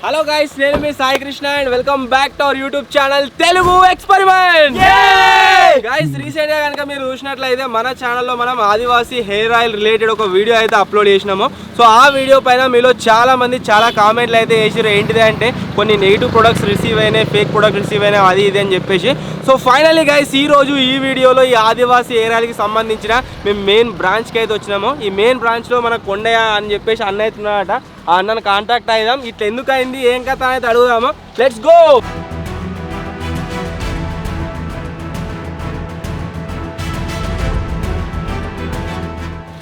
Hello guys, నేను మీ Sai Krishna and welcome back to our YouTube channel Telugu experiment. Guys, recent గా కనుక మీరు చూసినట్లయితే మన ఛానల్లో మనం ఆదివాసీ హెయిర్ ఆయిల్ రిలేటెడ్ ఒక వీడియో అయితే అప్లోడ్ చేసినాము. సో ఆ వీడియో పైన మీలో చాలా మంది చాలా కామెంట్లు అయితే చేసారు. ఏంటిది అంటే కొన్ని నెగిటివ్ ప్రొడక్ట్స్ రిసీవ్ అయినాయి, ఫేక్ ప్రొడక్ట్స్ రిసీవ్ అయినాయి, అది ఇది అని చెప్పేసి. సో ఫైనల్లీ గైస్, ఈ రోజు ఈ వీడియోలో ఈ ఆదివాసీ హెయిర్ ఆయిల్కి సంబంధించిన మేము మెయిన్ బ్రాంచ్కి అయితే వచ్చినాము. ఈ మెయిన్ బ్రాంచ్లో మన కొండయ్య అని చెప్పేసి అన్న అవుతున్నాడట. ఆ అన్నను కాంటాక్ట్ అయిదాం, ఇట్లా ఎందుకు అయింది ఏం కథ అయితే అడుగుదాము. Let's go.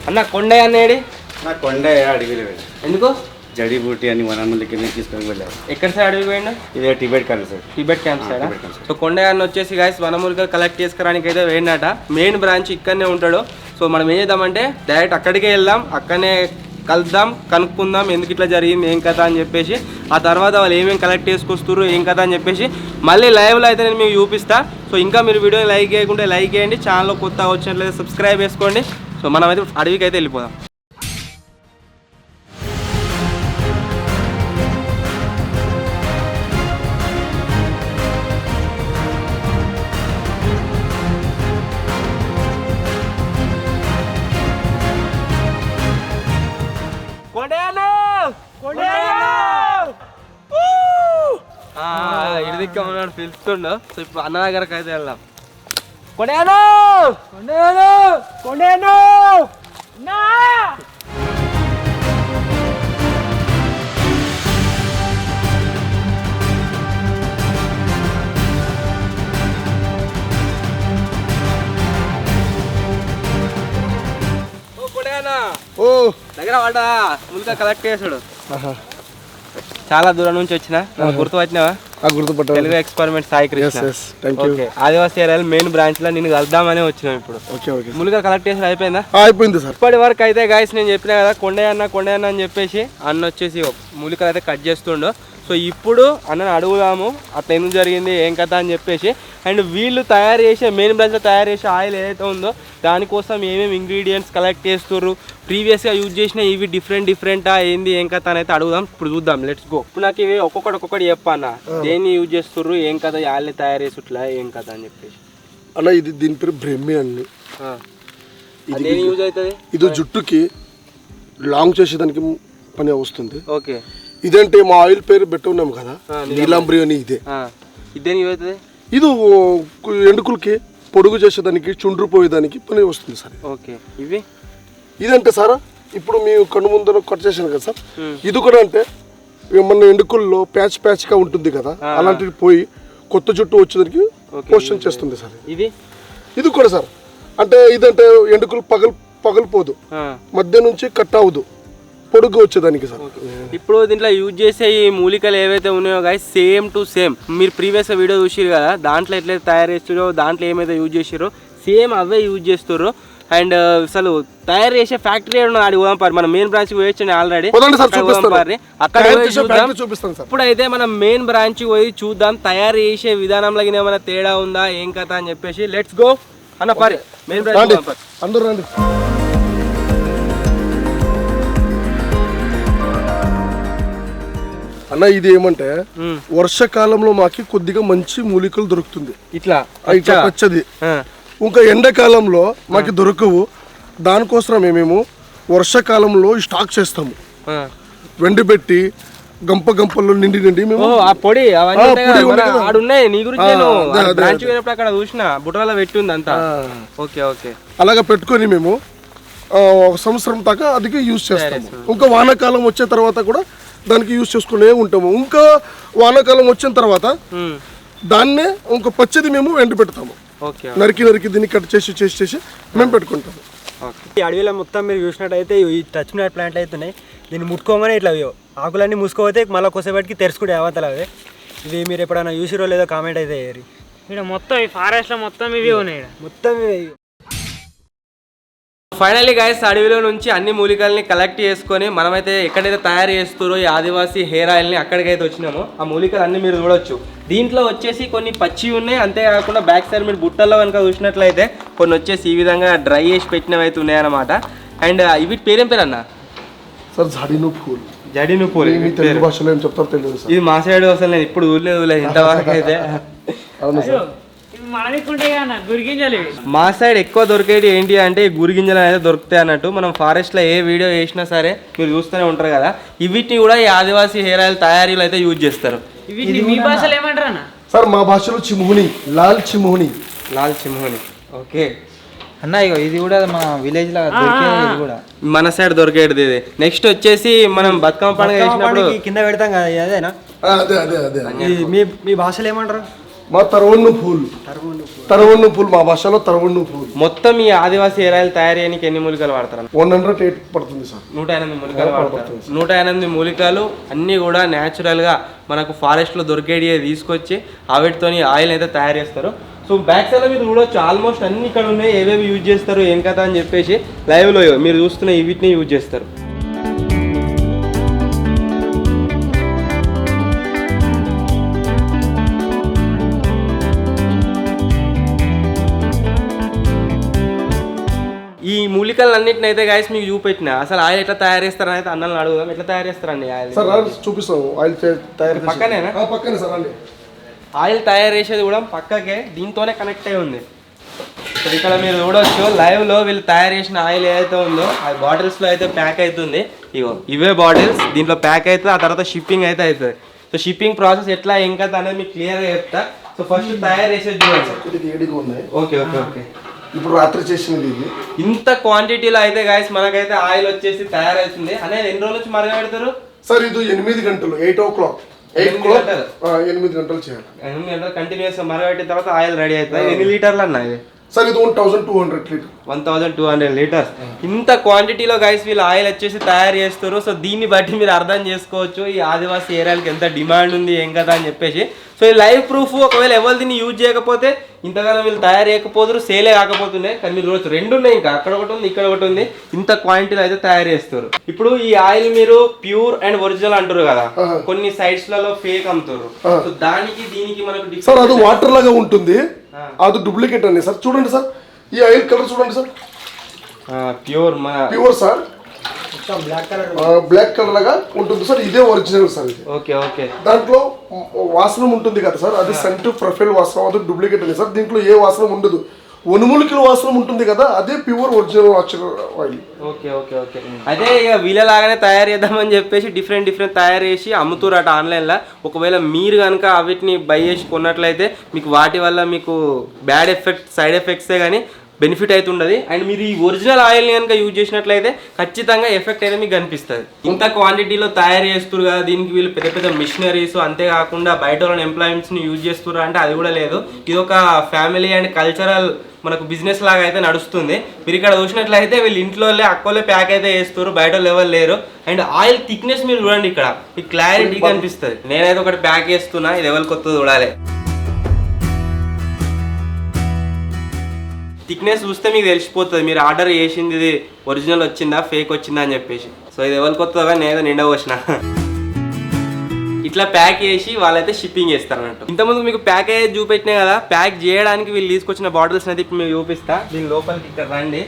అన్న కొండయ్య అనేది నా కొండయ్య అడవిలో వెళ్ళాను. ఎందుకు? జడీ బూటీ అని వనములకి తీసుకొని వెళ్ళారు. ఎక్కడ సైడ్ అడవి పోయిండు? ఇదే Tibet camp side. Tibet camp side. So Kondaiah అన్న వచ్చేసి గైస్ వనమూలికలు కలెక్ట్ చేసుకురానికి అయితే వేయండట. మెయిన్ బ్రాంచ్ ఇక్కడనే ఉంటాడు. సో మనం ఏం చేద్దామంటే డైరెక్ట్ అక్కడికే వెళ్దాం, అక్కడనే కలుద్దాం, కనుక్కుందాం ఎందుకు ఇట్లా జరిగింది ఏం కథ అని చెప్పేసి. ఆ తర్వాత వాళ్ళు ఏమేమి కలెక్ట్ చేసుకొస్తారు ఏం కథ అని చెప్పేసి మళ్ళీ లైవ్లో అయితే నేను మీకు చూపిస్తా. సో ఇంకా మీరు వీడియోని లైక్ చేయకుంటే లైక్ చేయండి, ఛానల్లో కొత్త వచ్చినట్లయితే సబ్స్క్రైబ్ చేసుకోండి. సో మనమైతే అడవికి అయితే వెళ్ళిపోదాం. ఇడిదిక్క ఉన్నాడు, పిలుస్తుండు. సో ఇప్పుడు అన్న దగ్గరకు అయితే వెళ్దాం. కొండయాను కొండయాను కొండయాను దగ్గర వాడ ముందుగా కలెక్ట్ చేసాడు. చాలా దూరం నుంచి వచ్చిన గుర్తు వచ్చినావా? తెలుగు ఎక్స్పెరిమెంట్ సాయి కృష్ణ. ఆదివాసీ హెయిర్ ఆయిల్ మెయిన్ బ్రాంచ్ లో నేను కలుద్దామని వచ్చినాం. ఇప్పుడు ములుగా కలెక్ట్ చేసి అయిపోయిందా? అయిపోయింది సార్. ఇప్పటి వరకు అయితే గైస్ నేను చెప్పినా కదా కొండయ్య అన్న అని చెప్పేసి అన్న వచ్చేసి మూలికలు అయితే కట్ చేస్తుండో. సో ఇప్పుడు అన్నని అడుగుదాము అట్లా ఎందుకు జరిగింది ఏం కథ అని చెప్పేసి. అండ్ వీళ్ళు తయారు చేసే మెయిన్ బ్రాంచ్లో తయారు చేసే ఆయిల్ ఏదైతే ఉందో దానికోసం ఏమేమి ఇంగ్రీడియంట్స్ కలెక్ట్ చేస్తుర్రు, ప్రీవియస్గా యూజ్ చేసిన ఇవి డిఫరెంటా ఏంది ఏం కథ అని అయితే అడుగుదాం. ఇప్పుడు చూద్దాం, లెట్స్ గో. ఇప్పుడు నాకు ఇవి ఒక్కొక్కటి చెప్పన్నా, దేన్ని యూజ్ చేస్తుర్రు ఏం కథ, ఆయిల్ని తయారు చేస్తుట్లా ఏం కథ అని చెప్పేసి. అన్న ఇది దీని పేరు బ్రహ్మి అండి. ఇది యూజ్ అవుతుంది, ఇది జుట్టుకి లాంగ్ చేసేదానికి పని వస్తుంది. ఓకే. ఇదంటే మా ఆయిల్ పేరు పెట్టున్నాం కదా, నీలాంబ్రి అని. ఇదేం యూజ్ అవుతుంది? ఇది ఎండుకులకి పొడుగు చేసేదానికి, చుండ్రు పోయేదానికి పని వస్తుంది సార్. ఓకే. ఇవి ఇదంటే సార్ ఇప్పుడు మీ కన్ను ముందర కట్ చేశాను కదా సార్, ఇది కూడా అంటే మన ఎండుకుల్లో ప్యాచ్గా ఉంటుంది కదా, అలాంటివి పోయి కొత్త జుట్టు వచ్చేదానికి పోషణ చేస్తుంది సార్. ఇది కూడా సార్ అంటే ఇదంటే ఎండుకులు పగలిపోదు, మధ్య నుంచి కట్ అవ్వదు, పొడుగు వచ్చేదానికి సార్. ఇప్పుడు దీంట్లో యూజ్ చేసే ఈ మూలికలు ఏవైతే ఉన్నాయో గాయస్ సేమ్ టు సేమ్ మీరు ప్రీవియస్ వీడియో చూసిరు కదా, దాంట్లో ఎట్లయితే తయారు చేస్తారో దాంట్లో ఏమైతే యూజ్ చేసారో సేమ్ అవే యూజ్ చేస్తారు. అండ్ అసలు తయారు చేసే ఫ్యాక్టరీ ఉన్నది ఆడి ఓంపారి. మన మెయిన్ బ్రాంచ్ పోయొచ్చు ఆల్రెడీ, అక్కడ చూపిస్తాం. ఇప్పుడైతే మనం మెయిన్ బ్రాంచ్ పోయి చూద్దాం తయారు చేసే విధానంలో ఏమైనా తేడా ఉందా ఏం కథ అని చెప్పేసి. లెట్స్ గో అన్న పారి మెయిన్ బ్రాంచ్. అందరూ రండి. అన్న ఇది ఏమంటే వర్షాకాలంలో మాకి కొద్దిగా మంచి మూలికలు దొరుకుతుంది, ఇట్లా పచ్చది. ఇంకా ఎండాకాలంలో మాకు దొరకవు, దానికోసం మేము వర్షాకాలంలో స్టాక్ చేస్తాము. వెండిపెట్టి గంపల్లో నిండి మేము అలాగా పెట్టుకొని మేము ఒక సంవత్సరం దాకా అది యూజ్ చేస్తాము. ఇంకా వానాకాలం వచ్చే తర్వాత కూడా దానికి యూజ్ చేసుకునే ఉంటాము. ఇంకా వానాకాలం వచ్చిన తర్వాత దాన్నే ఇంకా పచ్చది మేము ఎండి పెడతాము. నరికి దీన్ని కట్ చేసి మేము పెట్టుకుంటాము. ఈ అడవిలో మొత్తం మీరు చూసినట్టయితే ఈ టచ్ నట్ ప్లాంట్లు అవుతున్నాయి. దీన్ని ముట్టుకోగానే ఇట్లా ఆకులన్నీ మూసుకోపోతే మళ్ళీ కొసేపటికి తెరుచుకుంటే అవతల అవే. ఇది మీరు ఎప్పుడైనా చూసిరో లేదో కామెంట్ అయితే అయ్యారు. ఇక్కడ మొత్తం ఈ ఫారెస్ట్లో మొత్తం ఇవి ఉన్నాయి, మొత్తం ఇవి. ఫైనల్లీ గైస్ అడవిలో నుంచి అన్ని మూలికల్ని కలెక్ట్ చేసుకొని మనమైతే ఎక్కడైతే తయారు చేస్తారో ఈ ఆదివాసీ హెయిర్ ఆయిల్ని అక్కడికైతే వచ్చినామో ఆ మూలికలు అన్ని మీరు చూడొచ్చు. దీంట్లో వచ్చేసి కొన్ని పచ్చి ఉన్నాయి, అంతేకాకుండా బ్యాక్ సైడ్ మీరు బుట్టల్లో కనుక చూసినట్లయితే కొన్ని వచ్చేసి ఈ విధంగా డ్రై చేసి పెట్టినవి అయితే ఉన్నాయన్నమాట. అండ్ ఇవి పేరేం పేరు అన్న? Sir జాడీను pool. జడి నువ్వులు మీ తెలుగు భాషలో ఏం చెప్తారో తెలియదు సార్. ఇది మా సైడ్ అసలు నేను ఇప్పుడు ఊర్లేదు ఇంతవరకు అయితే. అవును సార్. ఇవి మనకుంటే అన్న గురిగింజలు ఇవి. మా సైడ్ ఎక్కువ దొరికేది ఏంటి అంటే ఈ గురిగింజలు అనేది దొరుకుతాయి అన్నట్టు. మనం ఫారెస్ట్లో ఏ వీడియో చేసినా సరే మీరు చూస్తూనే ఉంటారు కదా. వీటిని కూడా ఈ ఆదివాసీ హెయిర్ ఆయిల్ తయారీలో అయితే యూజ్ చేస్తారు. ఇవి మీ భాషలో ఏమంటారు అన్న? సార్ మా భాషలో చిముహుని, లాల్ చిముహుని. లాల్ చిమ్హోని. ఓకే అన్న ఇగో ఇది కూడా మన విలేజ్ లో దొరికేది ఇది కూడా. మన సైడ్ దొరికేది ఇది. నెక్స్ట్ వచ్చేసి మనం బతుకమ్మ పండుగ చేసినప్పుడు కింద పెడతాం కదా అదేనా? అదే అదే అదే మీ భాషలో ఏమంటారు? మా తరవన్ను పూలు. తరవన్ను పూలు మా భాషలో తరవన్ను పూలు. మొత్తం ఈ ఆదివాసీ హెయిర్ ఆయిల్ తయారు చేయడానికి ఎన్ని మూలికలు వాడతారు? 108 పడుతుంది సార్. 108 మూలికలు వాడతారు. 108 మూలికలు అన్నీ కూడా న్యాచురల్గా మనకు ఫారెస్ట్లో దొరికేది తీసుకొచ్చి వాటితోని ఆయిల్ అయితే తయారు చేస్తారు. సో బ్యాక్ సైడ్లో మీరు చూడొచ్చు ఆల్మోస్ట్ అన్ని ఇక్కడ ఉన్నాయి. ఏవేవి యూజ్ చేస్తారు ఏం కదా అని చెప్పేసి లైవ్లో మీరు చూస్తున్న వీటిని యూజ్ చేస్తారు. ఈ మూలికలన్నింటిని అయితే గాయస్ మీకు చూపెట్టిన అసలు ఆయిల్ ఎట్లా తయారు చేస్తారని అయితే అన్నల్ని అడుగుదాం. ఎట్లా తయారు చేస్తారండి ఆయిల్? సార్ చూపిస్తాం ఆయిల్ తయారు చేసి. పక్కనేనా? పక్కనే సార్ అండి. ఆయిల్ తయారు చేసేది కూడా పక్కకే దీంతోనే కనెక్ట్ అయి ఉంది. సో ఇక్కడ మీరు చూడవచ్చు లైవ్లో వీళ్ళు తయారు చేసిన ఆయిల్ ఏదైతే ఉందో ఆ బాటిల్స్లో అయితే ప్యాక్ అవుతుంది. ఇగో ఇవే బాటిల్స్ దీంట్లో ప్యాక్ అవుతుంది. ఆ తర్వాత షిప్పింగ్ అయితే అవుతుంది. సో షిప్పింగ్ ప్రాసెస్ ఎట్లా ఇంకా అనేది మీకు క్లియర్గా చెప్తా. సో ఫస్ట్ తయారు చేసేది చూడండి. ఇది వేడిగా ఉన్నాయి. Okay okay okay. ఇప్పుడు రాత్రి చేసినది ఇది. ఇంత క్వాంటిటీలో అయితే గాయస్ మనకైతే ఆయిల్ వచ్చేసి తయారవుతుంది. అనేది ఎన్ని రోజుల నుంచి మరగబెడతారు సార్? ఇది 8 గంటలు, 8 o'clock. 8 గంటలు చేయాలి. 8 గంటలు కంటిన్యూస్ మరగబెట్టిన తర్వాత ఆయిల్ రెడీ అవుతుంది. ఎన్ని లీటర్లు అన్న ఇది? సార్ ఇది 1200 లీటర్. 1200 లీటర్స్. ఇంత క్వాంటిటీలో గైస్ వీళ్ళు ఆయిల్ వచ్చేసి తయారు చేస్తారు. సో దీన్ని బట్టి మీరు అర్థం చేసుకోవచ్చు ఈ ఆదివాసీ హెయిర్ ఆయిల్కి ఎంత డిమాండ్ ఉంది ఏం కదా అని చెప్పేసి. సో ఈ లైవ్ ప్రూఫ్ ఒకవేళ ఎవరు దీన్ని యూజ్ చేయకపోతే ఇంతగానో వీళ్ళు తయారు చేయకపోతారు, సేలే కాకపోతున్నాయి. కానీ మీరు చూడొచ్చు 2 ఉన్నాయి, ఇంకా అక్కడ ఒకటి ఉంది ఇక్కడ ఒకటి ఉంది. ఇంత క్వాంటిటీలో అయితే తయారు చేస్తారు. ఇప్పుడు ఈ ఆయిల్ మీరు ప్యూర్ అండ్ ఒరిజినల్ అంటారు కదా, కొన్ని సైట్స్ లలో ఫేక్ అమ్ముతారు. సో దానికి దీనికి మనకు సార్ అది వాటర్ లాగా ఉంటుంది, అది డూప్లికేట్ అండి సార్. చూడండి సార్ ఈ ఆయిల్ కలర్ చూడండి sir. Pure sir, black colour లాగా ఉంటుంది సార్. ఇదే ఒరిజినల్ సార్. Okay okay. దాంట్లో వాసన ఉంటుంది కదా సార్, అది సెంట్ ప్రొఫైల్ వాసన, అది డూప్లికేట్ అండి సార్. దీంట్లో ఏ వాసన ఉండదు. వనుమూలికల వాసన ఉంటుంది కదా, అదే pure original oil. Okay okay okay. అదే ఇక వీళ్ళలాగానే తయారు చేద్దామని చెప్పేసి డిఫరెంట్ తయారు చేసి అమ్ముతారట ఆన్లైన్లో. ఒకవేళ మీరు కనుక వీటిని బై చేసి కొన్నట్లయితే మీకు వాటి వల్ల మీకు బ్యాడ్ సైడ్ ఎఫెక్ట్సే కానీ బెనిఫిట్ అయితే ఉండదు. అండ్ మీరు ఈ ఒరిజినల్ ఆయిల్ని కనుక యూజ్ చేసినట్లయితే ఖచ్చితంగా ఎఫెక్ట్ అయితే మీకు కనిపిస్తుంది. ఇంత క్వాంటిటీలో తయారు చేస్తారు కదా, దీనికి వీళ్ళు పెద్ద మిషనరీస్, అంతేకాకుండా బయట వాళ్ళని ఎంప్లాయ్మెంట్స్ని యూజ్ చేస్తున్నారు అంటే అది కూడా లేదు. ఇది ఒక ఫ్యామిలీ అండ్ కల్చరల్ మనకు బిజినెస్ లాగా అయితే నడుస్తుంది. మీరు ఇక్కడ చూసినట్లయితే వీళ్ళు ఇంట్లో అక్కోలే ప్యాక్ అయితే చేస్తారు, బయట లెవెల్ లేరు. అండ్ ఆయిల్ థిక్నెస్ మీరు చూడండి, ఇక్కడ మీకు క్లారిటీ కనిపిస్తుంది. నేనైతే ఒకటి ప్యాక్ చేస్తున్నా, ఇది ఎవరికి కొత్తది చూడాలి. థిక్నెస్ చూస్తే మీకు తెలిసిపోతుంది మీరు ఆర్డర్ చేసింది ఇది ఒరిజినల్ వచ్చిందా ఫేక్ వచ్చిందా అని చెప్పేసి. సో ఇది ఎవరికి కొత్తగా నేనేదో నిండా వచ్చిన ఇట్లా ప్యాక్ చేసి వాళ్ళైతే షిప్పింగ్ చేస్తారు అన్నట్టు. ఇంతకుముందు మీకు ప్యాక్ అయ్యేది చూపెట్టినాయి కదా, ప్యాక్ చేయడానికి వీళ్ళు తీసుకొచ్చిన బాటిల్స్ అయితే ఇప్పుడు మీకు చూపిస్తా. దీని లోపలికి ఇక్కడ రండి.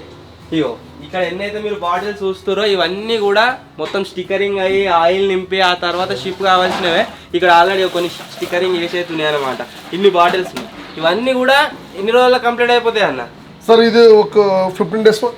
ఇగో ఇక్కడ ఎన్నైతే మీరు బాటిల్స్ చూస్తారో ఇవన్నీ కూడా మొత్తం స్టిక్కరింగ్ అయ్యి ఆయిల్ నింపి ఆ తర్వాత షిప్ కావాల్సినవే. ఇక్కడ ఆల్రెడీ కొన్ని స్టిక్కరింగ్ చేసేస్తున్నాయి అనమాట. ఇన్ని బాటిల్స్ ఇవన్నీ కూడా ఎన్ని రోజుల్లో కంప్లీట్ అయిపోతాయి అన్న? సార్ ఇది ఒక 15 days లో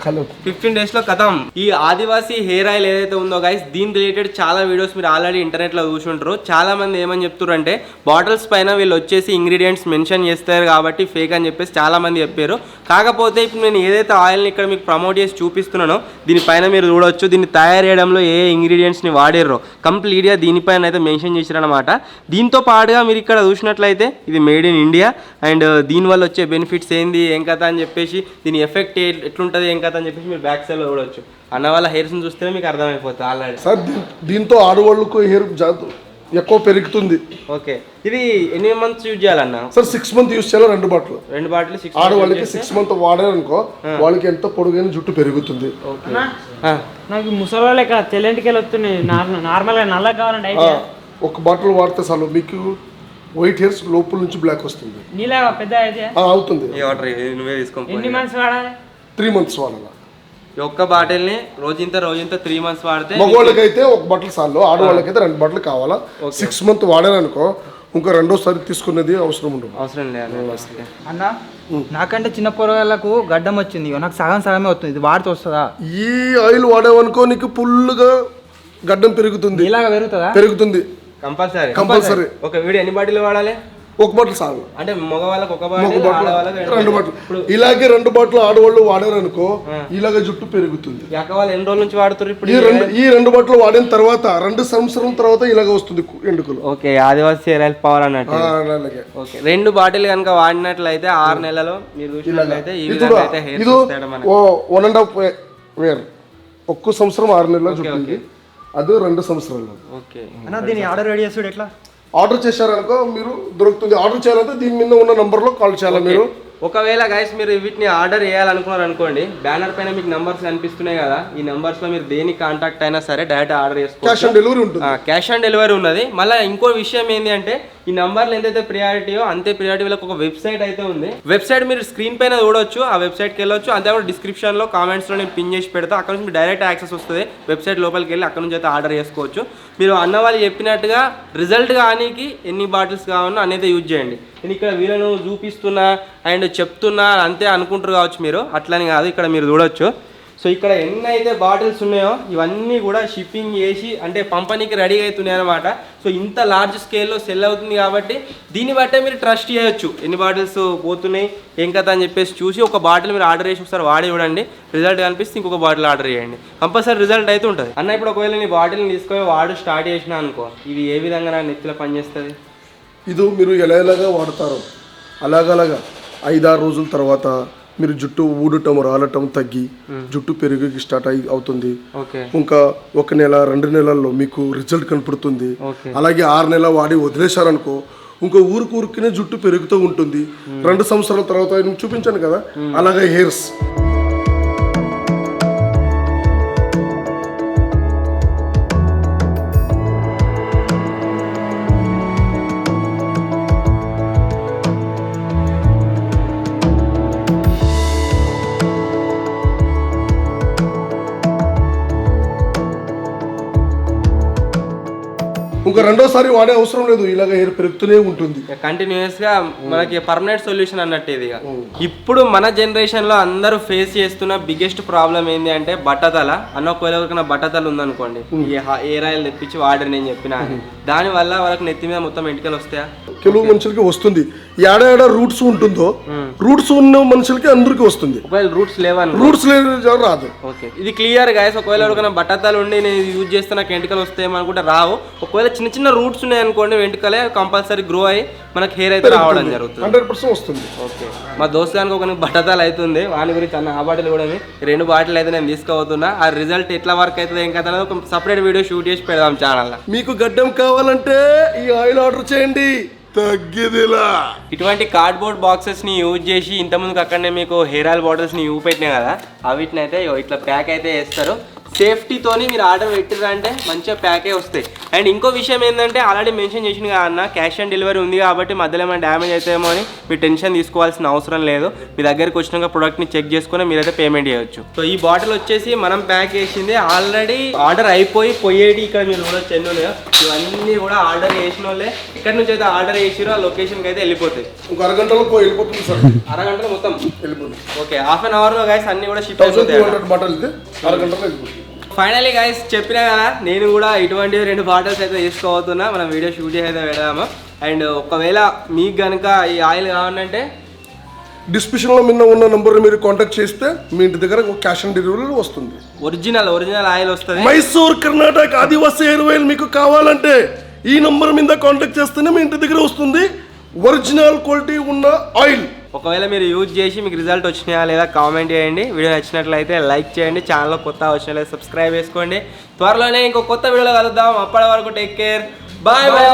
15 days లో కథం. ఈ ఆదివాసీ హెయిర్ ఆయిల్ ఏదైతే ఉందో గైస్, దీని రిలేటెడ్ చాలా వీడియోస్ మీరు ఆల్రెడీ ఇంటర్నెట్లో చూసుంటారు. చాలా మంది ఏమని చెప్తారు అంటే బాటిల్స్ పైన వీళ్ళు వచ్చేసి ఇంగ్రీడియంట్స్ మెన్షన్ చేస్తారు కాబట్టి ఫేక్ అని చెప్పేసి చాలా మంది చెప్పారు. కాకపోతే ఇప్పుడు నేను ఏదైతే ఆయిల్ని ఇక్కడ మీకు ప్రమోట్ చేసి చూపిస్తున్నానో దీనిపైన మీరు చూడవచ్చు, దీన్ని తయారు చేయడంలో ఏ ఇంగ్రీడియంట్స్ని వాడారో కంప్లీట్గా దీనిపైన అయితే మెన్షన్ చేశారనమాట. దీంతో పాటుగా మీరు ఇక్కడ చూసినట్లయితే ఇది మేడ్ ఇన్ ఇండియా అండ్ దీనివల్ల వచ్చే బెనిఫిట్స్ ఏంది ఏం కథ అని చెప్పేసి, దీని ఎఫెక్ట్ ఎట్లుంటుంది ఏం కథ అని చెప్పేసి మీరు బ్యాక్ సైడ్లో చూడవచ్చు. అన్న వాళ్ళ హెయిర్స్ని చూస్తే మీకు అర్థమైపోతుంది ఆల్రెడీ. సార్ దీంతో ఆడవాళ్ళకు హెయిర్ ఎక్కువ పెరుగుతుంది. ఓకే. ఇది ఎన్ని మంత్స్ యూజ్ చేయాలన్నా? సార్ 6 months యూజ్ చేయాలి. 2 బాటిల్ ఆడవాళ్ళకి 6 months వాడారనుకో వాళ్ళకి ఎంత పొడుగైన జుట్టు పెరుగుతుంది. నాకు ముసలి లెక్క తెల్లంటికెళ్ళి వస్తున్నాయి, నార్మల్గా నల్ల కావాలంటే అయితే ఒక బాటిల్ వాడితే చాలు మీకు వైట్ హెయిర్స్ లోపల నుంచి బ్లాక్ వస్తుంది. నీలాగా పెద్ద అయితే అవుతుంది. నువ్వే తీసుకో. ఎన్ని మంత్స్ వాడాలి? 3 months వాడాలి. ఈ ఒక్క బాటిల్ని రోజంతా 3 months వాడితే మగవాళ్ళకైతే ఒక బట్టలు సార్లు, ఆడవాళ్ళకైతే 2 బట్టలు కావాలా. 6 months వాడారనుకో ఇంకా రెండోసారి తీసుకునేది అవసరం ఉండదు. అవసరం లేదు అన్న. నాకంటే చిన్న పొరగాళ్ళకు గడ్డం వచ్చింది, నాకు సగమే వస్తుంది, ఇది వాడితే వస్తుందా? ఈ ఆయిల్ వాడావనుకో నీకు ఫుల్గా గడ్డం పెరుగుతుంది. ఇలాగ పెరుగుతుంది కంపల్సరీ. ఒక వీడియో ఎన్ని బాటిల్ వాడాలి? ఒక బాటిల్ చాలు. అంటే మగవాళ్ళకి ఒక బాటిల్, ఆడవాళ్ళకి 2 బాటిల్. ఇలాగే 2 బాటిల్ ఆడవాళ్ళు వాడారనుకో ఇలాగే జుట్టు పెరుగుతుంది. వాళ్ళు ఎన్ని రోజుల నుంచి వాడుతారు ఇప్పుడు? ఈ 2 బాటిల్ వాడిన తర్వాత 2 సంవత్సరం తర్వాత ఇలాగ వస్తుంది ఎండుకలు. ఓకే, ఆదివాసీ హెయిర్ ఆయిల్ పవర్ అన్నట్టు. ఓకే, 2 బాటిల్ కనుక వాడినట్లయితే 6 నెలల్లో మీరు చూసినట్లయితే ఈ విధంగా అయితే హెయిర్ ఇది 1.5 year, 1 సంవత్సరం 6 నెలల జుట్టు. అది 2 సంవత్సరాలు. ఓకే అన్న, దీన్ని ఆర్డర్ రెడీ చేస్తాడు ఎట్లా? ఆర్డర్ చేశారనుకో మీరు దొరుకుతుంది. ఆర్డర్ చేయాలంటే దీని మీద ఉన్న నంబర్లో కాల్ చేయాలి మీరు. ఒకవేళ గైస్ మీరు వీటిని ఆర్డర్ చేయాలనుకున్నారు అనుకోండి, బ్యానర్ పైన మీకు నంబర్స్ కనిపిస్తున్నాయి కదా, ఈ నంబర్స్ లో మీరు దేని కాంటాక్ట్ అయినా సరే డైరెక్ట్ ఆర్డర్ చేసుకోవచ్చు. క్యాష్ ఆన్ డెలివరీ ఉంటుంది. క్యాష్ ఆన్ డెలివరీ ఉన్నది. మళ్ళీ ఇంకో విషయం ఏంటి అంటే ఈ నంబర్లు ఎంతైతే ప్రియారిటీయో అంతే ప్రియారిటీ వీళ్ళకి ఒక వెబ్సైట్ అయితే ఉంది. వెబ్సైట్ మీరు స్క్రీన్ పైన చూడొచ్చు, ఆ వెబ్సైట్కి వెళ్ళొచ్చు. అంతే కూడా డిస్క్రిప్షన్లో కామెంట్స్లో నేను పిన్ చేసి పెడతా, అక్కడ నుంచి డైరెక్ట్ యాక్సెస్ వస్తుంది. వెబ్సైట్ లోపలికి వెళ్ళి అక్కడ నుంచి అయితే ఆర్డర్ చేసుకోవచ్చు. మీరు అన్న వాళ్ళు చెప్పినట్టుగా రిజల్ట్ కానీ ఎన్ని బాటిల్స్ కావాలో అనేది యూజ్ చేయండి. నేను ఇక్కడ వీళ్ళను చూపిస్తున్నా అండ్ చెప్తున్నా అంతే అనుకుంటారు కావచ్చు మీరు, అట్లని కాదు. ఇక్కడ మీరు చూడొచ్చు. సో ఇక్కడ ఎన్ని అయితే బాటిల్స్ ఉన్నాయో ఇవన్నీ కూడా షిప్పింగ్ చేసి అంటే పంపనీకి రెడీ అవుతున్నాయి అనమాట. సో ఇంత లార్జ్ స్కేల్లో సెల్ అవుతుంది కాబట్టి దీన్ని బట్టే మీరు ట్రస్ట్ చేయొచ్చు. ఎన్ని బాటిల్స్ పోతున్నాయి ఏం కథ అని చెప్పేసి చూసి ఒక బాటిల్ మీరు ఆర్డర్ చేసి ఒకసారి వాడి చూడండి. రిజల్ట్ కనిపిస్తే ఇంకొక బాటిల్ ఆర్డర్ చేయండి, కంపల్సరీ రిజల్ట్ అయితే ఉంటుంది. అన్న ఇప్పుడు ఒకవేళ నీ బాటిల్ని తీసుకొని వాడు స్టార్ట్ చేసినా అనుకో, ఇది ఏ విధంగా నా నెత్తిలో పనిచేస్తుంది? ఇది మీరు ఎలాగా వాడతారో అలాగలాగా 5-6 రోజుల తర్వాత మీరు జుట్టు ఊడటం రాలటం తగ్గి జుట్టు పెరిగి స్టార్ట్ అవుతుంది. ఇంకా 1 నెల 2 నెలల్లో మీకు రిజల్ట్ కనపడుతుంది. అలాగే 6 నెలలు వాడి వదిలేశారనుకో ఇంకో ఊరికినే జుట్టు పెరుగుతూ ఉంటుంది. 2 సంవత్సరాల తర్వాత చూపించాను కదా అలాగే హెయిర్స్. ఇంకా రెండోసారి వాడే అవసరం లేదు, ఇలాగ హెయిర్ పెరుగుతూనే ఉంటుంది కంటిన్యూస్ గా. మనకి పర్మనెంట్ సొల్యూషన్ అన్నట్టు ఇది. ఇప్పుడు మన జనరేషన్ లో అందరూ ఫేస్ చేస్తున్న బిగ్గెస్ట్ ప్రాబ్లం ఏంటి అంటే బట్టతల. ఎవరికైనా బట్టతల ఉందనుకోండి, ఈ హెయిర్ ఆయిల్ తెప్పించి వాడని నేను చెప్పిన దాని వల్ల వాళ్ళకి నెత్తి మీద మొత్తం ఎంటికలు వస్తాయా? ಕೆಲವು మనుషులకి వస్తుంది. ఏడాడ రూట్స్ ఉంటుందో రూట్స్ ఉన్న మనుషులకి అందరికి వస్తుంది. ఒకవేళ రూట్స్ లేవని రూట్స్ రాదు. ఓకే, ఇది క్లియర్ గైస్. ఒకవేళ ఎవరికైనా బట్టతలు ఉండి నేను యూజ్ చేస్తే నాకు ఎంటికలు వస్తాయేమో అనుకుంటే రావు. ఒకవేళ చిన్న చిన్న రూట్స్ ఉన్నాయి అనుకోండి, వెంట్రుకలే కంపల్సరీ గ్రో అయ్యి మనకి హెయిర్ అయితే రావడం జరుగుతుంది. 100% వస్తుంది. ఓకే, మా దోస్తు గానికి ఒక బట్టతలు అవుతుంది, వాని గురించి అన్న ఆ బాటిల్ కూడా 2 బాటిల్ అయితే నేను తీసుకోబోతున్నా. ఆ రిజల్ట్ ఎట్లా వర్క్ అవుతుంది ఏం కదా ఒక సపరేట్ వీడియో షూట్ చేసి పెడదాం ఛానల్లో. మీకు గడ్డం కావాలంటే ఈ ఆయిల్ ఆర్డర్ చేయండి, తగ్గిదిలా. ఇటువంటి కార్డ్బోర్డ్ బాక్సెస్ ని యూజ్ చేసి ఇంతకుముందుకు అక్కడనే మీకు హెయిర్ ఆయిల్ బాటిల్స్ ని పెట్టినా కదా, అవిటిని అయితే ఇట్లా ప్యాక్ అయితే వేస్తారు. సేఫ్టీతోని మీరు ఆర్డర్ పెట్టిరంటే మంచిగా ప్యాకే వస్తాయి. అండ్ ఇంకో విషయం ఏంటంటే ఆల్రెడీ మెన్షన్ చేసిన కదా అన్న, క్యాష్ ఆన్ డెలివరీ ఉంది కాబట్టి మధ్యలో ఏమైనా డ్యామేజ్ అవుతాయేమో అని మీరు టెన్షన్ తీసుకోవాల్సిన అవసరం లేదు. మీ దగ్గరికి వచ్చినాక ప్రోడక్ట్ని చెక్ చేసుకుని మీరైతే పేమెంట్ చేయొచ్చు. సో ఈ బాటిల్ వచ్చేసి మనం ప్యాక్ చేసింది ఆల్రెడీ ఆర్డర్ పోయేటి ఇక్కడ మీరు కూడా చెన్నై ఇవన్నీ కూడా ఆర్డర్ చేసిన వాళ్ళే ఇక్కడ నుంచి అయితే ఆర్డర్ చేసిరో ఆ లొకేషన్కి అయితే వెళ్ళిపోతాయి. ఒక అరగంటలో వెళ్ళిపోతుంది సార్. అరగంటలో మొత్తం వెళ్ళిపోతుంది. ఓకే, హాఫ్ అన్ అవర్లో గైస్ అన్ని కూడా షిప్ అయిపోతాయి. అరగంటలో వెళ్ళిపోతుంది. ఫైనలీ గైస్ చెప్పినా కదా, నేను కూడా ఇటువంటి 2 బాటిల్స్ అయితే తీసుకోబోతున్నా. మనం వీడియో షూట్ చేసి అయితే పెడదాము. అండ్ ఒకవేళ మీకు కనుక ఈ ఆయిల్ కావాలంటే డిస్క్రిప్షన్లో మీద ఉన్న నంబర్ మీరు కాంటాక్ట్ చేస్తే మీ ఇంటి దగ్గర క్యాష్ ఆన్ డెలివరీ వస్తుంది. ఒరిజినల్ ఆయిల్ వస్తుంది. మైసూర్ కర్ణాటక ఆదివాసీ హెయిర్ ఆయిల్ మీకు కావాలంటే ఈ నంబర్ మీద కాంటాక్ట్ చేస్తేనే మీ ఇంటి దగ్గర వస్తుంది ఒరిజినల్ క్వాలిటీ ఉన్న ఆయిల్. ఒకవేళ మీరు యూజ్ చేసి మీకు రిజల్ట్ వచ్చినాయా లేదా కామెంట్ చేయండి. వీడియో నచ్చినట్లయితే లైక్ చేయండి. ఛానల్లో కొత్త వచ్చినట్లయితే సబ్స్క్రైబ్ చేసుకోండి. త్వరలోనే ఇంకో కొత్త వీడియోలో కలుద్దాం. అప్పటి వరకు టేక్ కేర్. Bye bye.